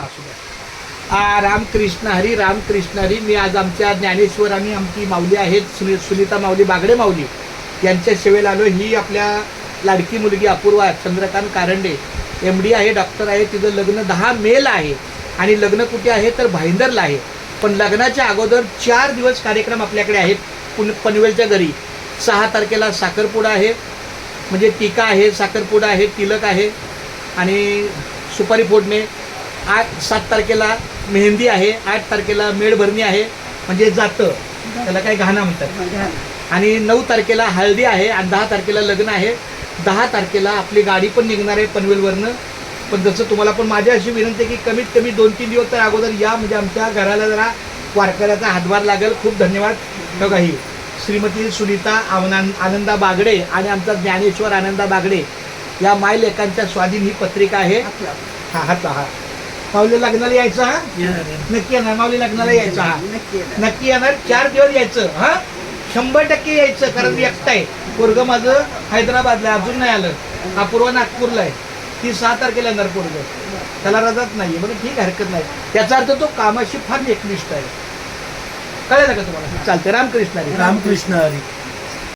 असू द्या. रामकृष्ण हरी, रामकृष्ण हरी. मी आज आमच्या ज्ञानेश्वर आणि आमची माऊली आहेत सुनीता माऊली बागडे माऊली यांच्या सेवेला आलो. ही आपल्या लाडकी मुलगी अपूर्वा चंद्रकांत कारंडे MD आहे, डॉक्टर आहे. तिचं लग्न 10 मेला आहे आणि लग्न कुठे आहे तर भाईंदरला आहे. पण लग्नाच्या अगोदर 4 दिवस कार्यक्रम आपल्याकडे आहेत पनवेलच्या घरी. 6 तारखेला साखरपुडा आहे, म्हणजे टीका आहे, साखरपुडा आहे, तिलक आहे आणि सुपारी फोडणे. 7 तारखेला मेहंदी आहे, 8 तारखेला मेळभरणी आहे, म्हणजे जातं त्याला काय घाणा म्हणतात. आणि 9 तारखेला हळदी आहे आणि 10 तारखेला लग्न आहे. 10 तारखेला आपली गाडी पण निघणार आहे पनवेलवरनं. पण जसं तुम्हाला पण माझी अशी विनंती आहे की कमीत कमी 2-3 दिवस तर अगोदर या, म्हणजे आमच्या घराला जरा वारकऱ्याचा हातभार लागेल. खूप धन्यवाद. बघा ही श्रीमती सुनीता आनंदा बागडे आणि आमचा ज्ञानेश्वर आनंदा बागडे या मायलेकांच्या स्वाधीन ही पत्रिका आहे. हा हातला हा माऊली लग्नाला यायचं. हा नक्की येणार माऊली लग्नाला यायचं. हा नक्की येणार. 4 दिवस यायचं. हा 100% यायचं. कारण मी एकटा आहे. पोरगं माझं हैदराबादला आहे, अजून नाही आलं. अपूर्वा नागपूरला आहे. ती 6 तारखेला येणार पोरगं. त्याला रजाच नाही. बरं ठीक, हरकत नाही. त्याचा अर्थ तो कामाशी फार एकनिष्ठ आहे. कळलं का तुम्हाला? चालते. रामकृष्ण हरी. रामकृष्ण हरी.